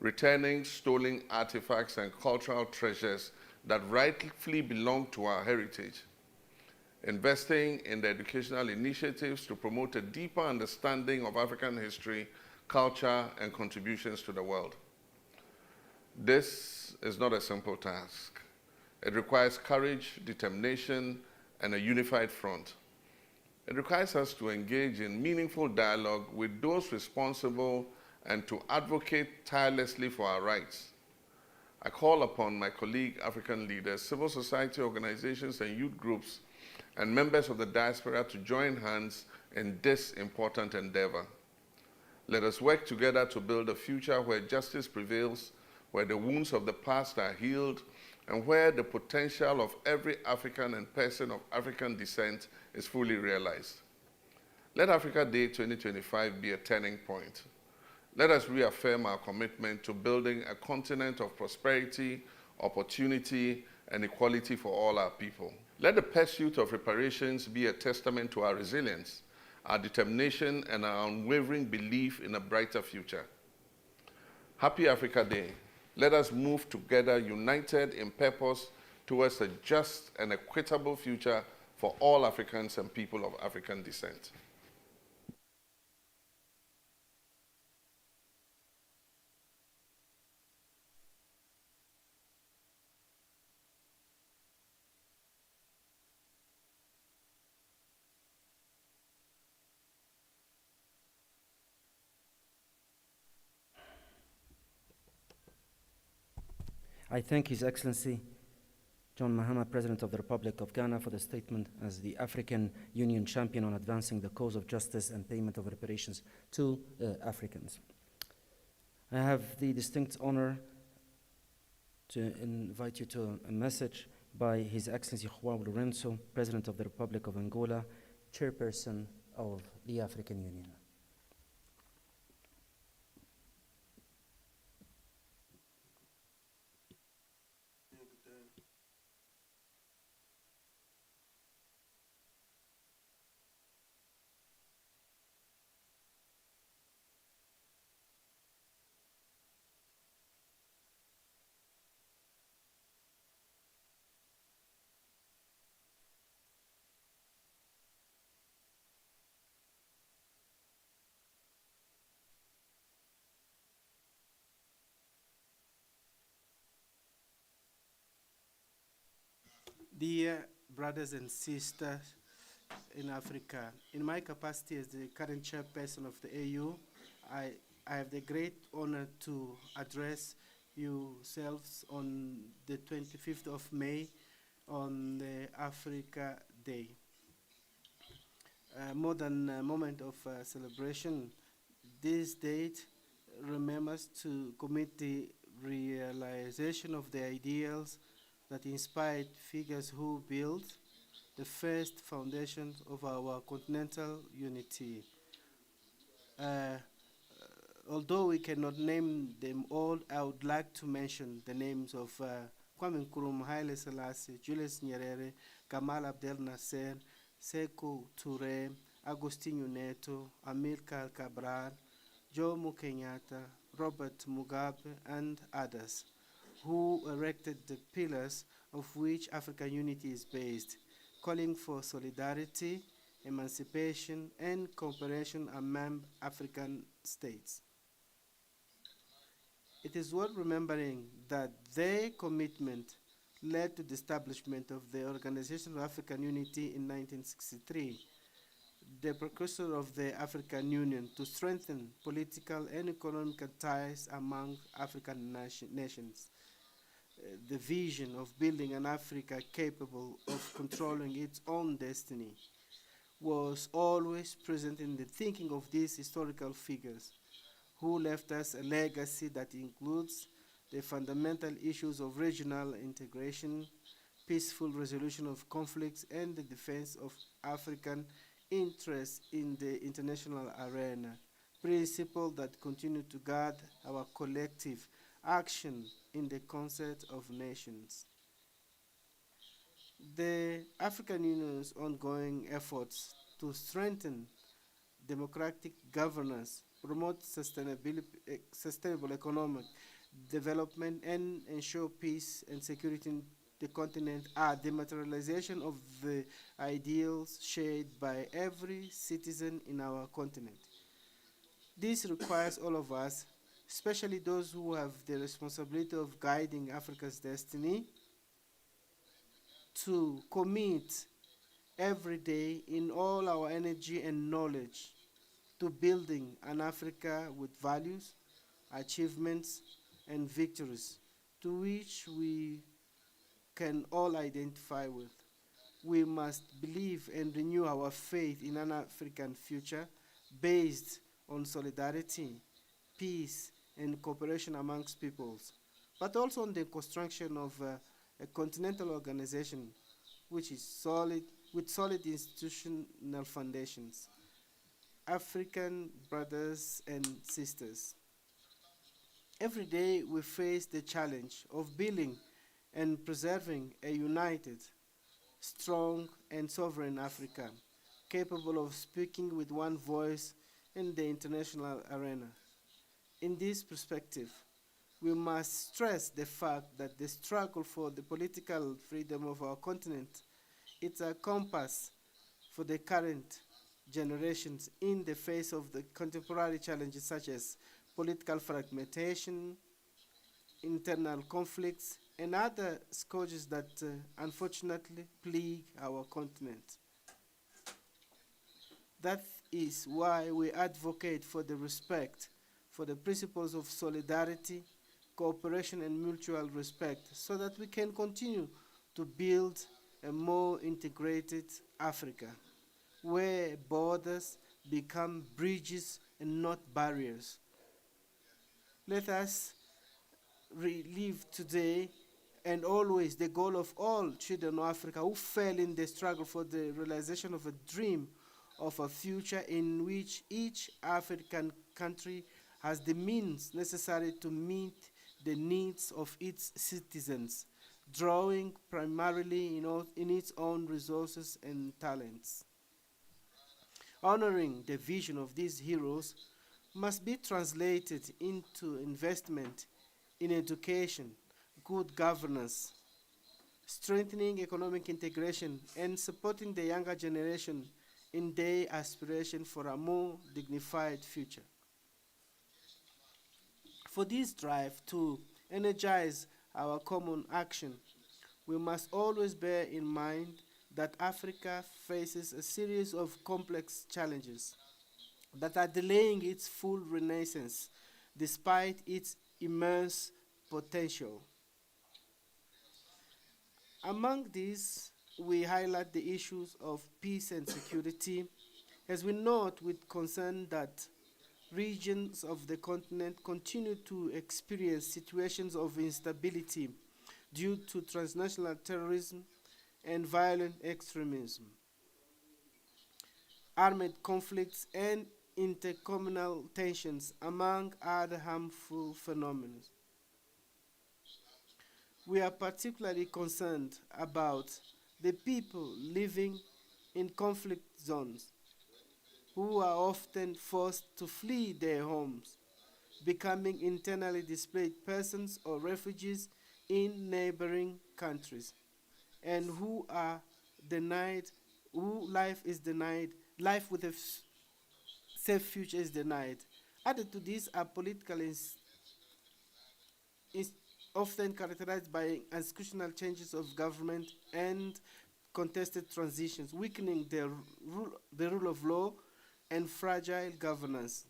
returning stolen artifacts and cultural treasures that rightfully belong to our heritage, investing in the educational initiatives to promote a deeper understanding of African history, culture, and contributions to the world. This is not a simple task. It requires courage, determination, and a unified front. It requires us to engage in meaningful dialogue with those responsible and to advocate tirelessly for our rights. I call upon my colleague African leaders, civil society organizations and youth groups, and members of the diaspora to join hands in this important endeavor. Let us work together to build a future where justice prevails, where the wounds of the past are healed, and where the potential of every African and person of African descent is fully realized. Let Africa Day 2025 be a turning point. Let us reaffirm our commitment to building a continent of prosperity, opportunity, and equality for all our people. Let the pursuit of reparations be a testament to our resilience, our determination, and our unwavering belief in a brighter future. Happy Africa Day. Let us move together, united in purpose, towards a just and equitable future for all Africans and people of African descent. I thank His Excellency John Mahama, President of the Republic of Ghana, for the statement as the African Union champion on advancing the cause of justice and payment of reparations to Africans. I have the distinct honor to invite you to a message by His Excellency João Lourenço, President of the Republic of Angola, chairperson of the African Union. Dear brothers and sisters in Africa, in my capacity as the current chairperson of the AU, I have the great honor to address yourselves on the 25th of May on the Africa Day. More than a moment of celebration, this date remembers to commit the realization of the ideals that inspired figures who built the first foundations of our continental unity. Although we cannot name them all, I would like to mention the names of Kwame Nkrumah, Haile Selassie, Julius Nyerere, Gamal Abdel Nasser, Sekou Touré, Agostinho Neto, Amilcar Cabral, Jomo Kenyatta, Robert Mugabe, and others, who erected the pillars of which African unity is based, calling for solidarity, emancipation, and cooperation among African states. It is worth remembering that their commitment led to the establishment of the Organization of African Unity in 1963, the precursor of the African Union, to strengthen political and economic ties among African nations. The vision of building an Africa capable of controlling its own destiny was always present in the thinking of these historical figures, who left us a legacy that includes the fundamental issues of regional integration, peaceful resolution of conflicts, and the defense of African interests in the international arena, principles that continue to guide our collective action in the concert of nations. The African Union's ongoing efforts to strengthen democratic governance, promote sustainable economic development, and ensure peace and security in the continent are the materialization of the ideals shared by every citizen in our continent. This requires all of us, especially those who have the responsibility of guiding Africa's destiny, to commit every day in all our energy and knowledge to building an Africa with values, achievements, and victories to which we can all identify with. We must believe and renew our faith in an African future based on solidarity, peace, and cooperation amongst peoples, but also on the construction of a continental organization which is solid, with solid institutional foundations. African brothers and sisters, every day we face the challenge of building and preserving a united, strong, and sovereign Africa, capable of speaking with one voice in the international arena. In this perspective, we must stress the fact that the struggle for the political freedom of our continent is a compass for the current generations in the face of the contemporary challenges such as political fragmentation, internal conflicts, and other scourges that unfortunately plague our continent. That is why we advocate for the respect for the principles of solidarity, cooperation, and mutual respect so that we can continue to build a more integrated Africa, where borders become bridges and not barriers. Let us relive today and always the goal of all children of Africa who fell in the struggle for the realization of a dream of a future in which each African country has the means necessary to meet the needs of its citizens, drawing primarily in its own resources and talents. Honoring the vision of these heroes must be translated into investment in education, good governance, strengthening economic integration, and supporting the younger generation in their aspiration for a more dignified future. For this drive to energize our common action, we must always bear in mind that Africa faces a series of complex challenges that are delaying its full renaissance despite its immense potential. Among these, we highlight the issues of peace and security, as we note with concern that regions of the continent continue to experience situations of instability due to transnational terrorism and violent extremism, armed conflicts, and intercommunal tensions, among other harmful phenomena. We are particularly concerned about the people living in conflict zones who are often forced to flee their homes, becoming internally displaced persons or refugees in neighboring countries, and who are denied, who life with a safe future is denied. Added to this are political is often characterized by institutional changes of government and contested transitions, weakening the rule of law and fragile governance.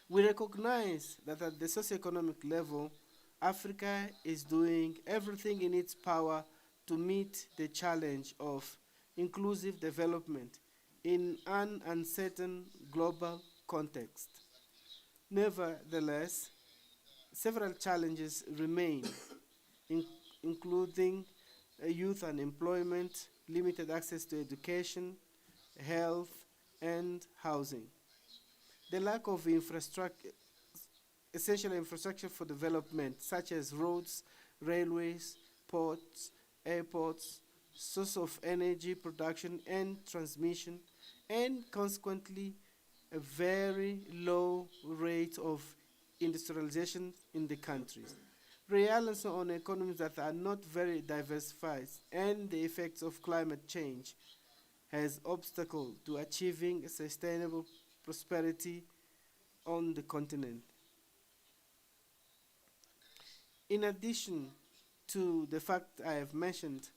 We recognize that at the socioeconomic level, Africa is doing everything in its power to meet the challenge of inclusive development in an uncertain global context. Nevertheless, several challenges remain, in- including youth unemployment, limited access to education, health, and housing. The lack of infrastructure, essential infrastructure for development, such as roads, railways, ports, airports, source of energy production and transmission, and consequently, a very low rate of industrialization in the countries. Reliance on economies that are not very diversified and the effects of climate change has obstacle to achieving a sustainable prosperity on the continent. In addition to the fact I have mentioned,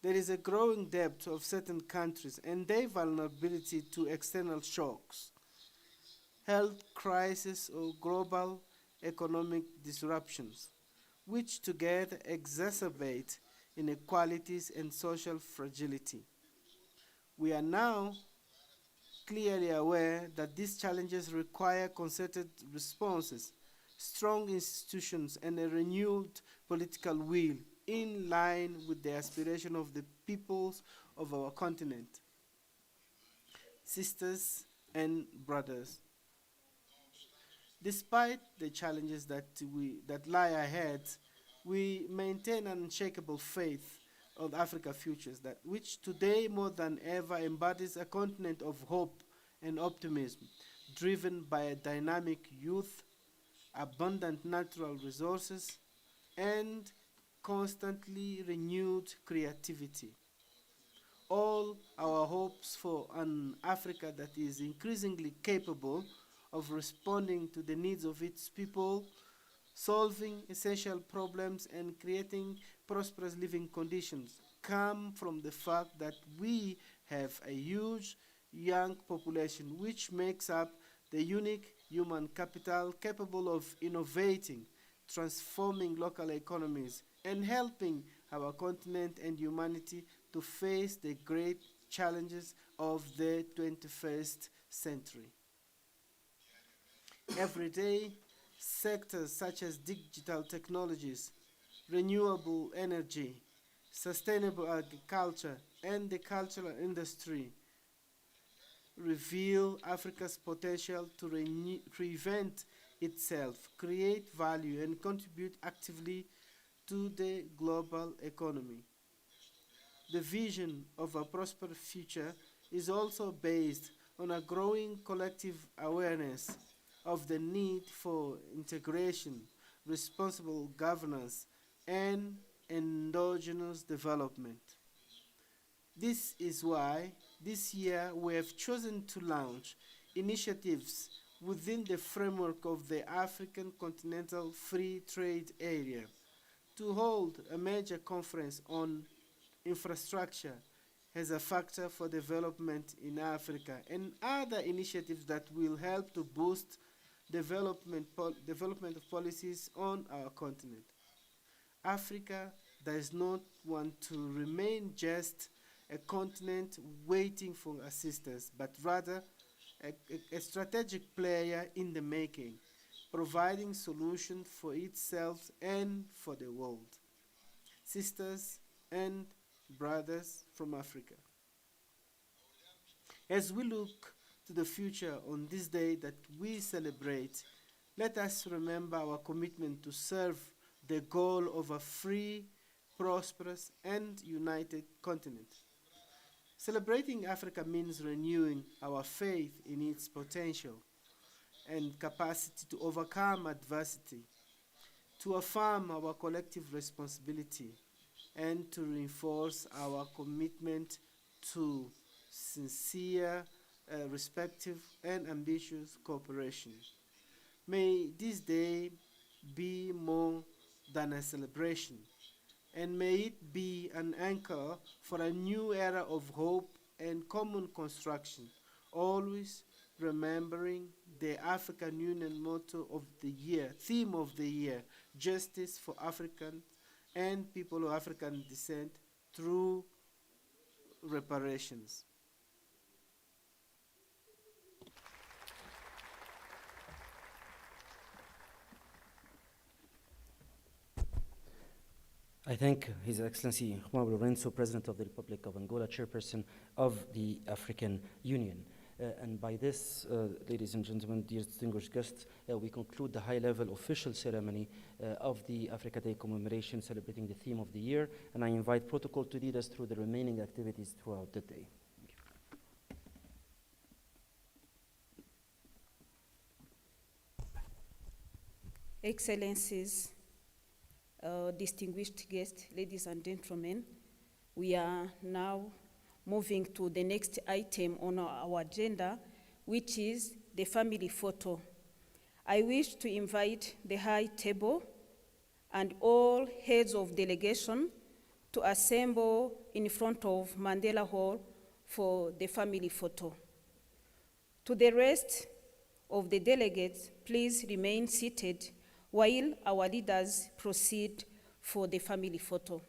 there is a growing depth of certain countries and their vulnerability to external shocks, health crisis or global economic disruptions, which together exacerbate inequalities and social fragility. We are now clearly aware that these challenges require concerted responses, strong institutions, and a renewed political will in line with the aspiration of the peoples of our continent. Sisters and brothers, despite the challenges that lie ahead, we maintain an unshakable faith of Africa's futures, that which today more than ever embodies a continent of hope and optimism, driven by a dynamic youth, abundant natural resources, and constantly renewed creativity. All our hopes for an Africa that is increasingly capable of responding to the needs of its people, solving essential problems, and creating prosperous living conditions come from the fact that we have a huge young population which makes up the unique human capital capable of innovating, transforming local economies, and helping our continent and humanity to face the great challenges of the 21st century. Every day, sectors such as digital technologies, renewable energy, sustainable agriculture, and the cultural industry reveal Africa's potential to reinvent itself, create value, and contribute actively to the global economy. The vision of a prosperous future is also based on a growing collective awareness of the need for integration, responsible governance, and endogenous development. This is why this year we have chosen to launch initiatives within the framework of the African Continental Free Trade Area to hold a major conference on infrastructure as a factor for development in Africa and other initiatives that will help to boost development of policies on our continent. Africa does not want to remain just a continent waiting for assistance, but rather a strategic player in the making, providing solutions for itself and for the world. Sisters and brothers from Africa, as we look to the future on this day that we celebrate, let us remember our commitment to serve the goal of a free, prosperous, and united continent. Celebrating Africa means renewing our faith in its potential and capacity to overcome adversity, to affirm our collective responsibility, and to reinforce our commitment to sincere, respectful, and ambitious cooperation. May this day be more than a celebration, and may it be an anchor for a new era of hope and common construction, always remembering the African Union motto of the year, theme of the year, justice for Africans and people of African descent through reparations. I thank His Excellency Juan Lorenzo, President of the Republic of Angola, Chairperson of the African Union. And by this, ladies and gentlemen, dear distinguished guests, we conclude the high-level official ceremony of the Africa Day commemoration celebrating the theme of the year, and I invite protocol to lead us through the remaining activities throughout the day. Excellencies, distinguished guests, ladies and gentlemen, we are now moving to the next item on our agenda, which is the family photo. I wish to invite the high table and all heads of delegation to assemble in front of Mandela Hall for the family photo. To the rest of the delegates, please remain seated while our leaders proceed for the family photo.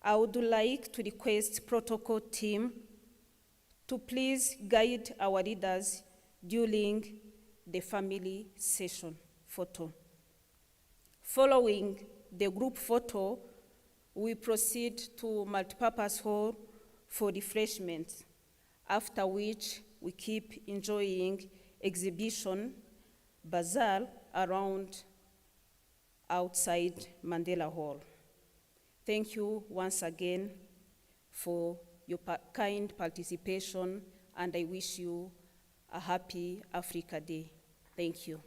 I would like to request protocol team to please guide our leaders during the family session photo. Following the group photo, we proceed to multipurpose hall for refreshments, after which we keep enjoying exhibition, bazaar around outside Mandela Hall. Thank you once again for your kind participation, and I wish you a happy Africa Day. Thank you.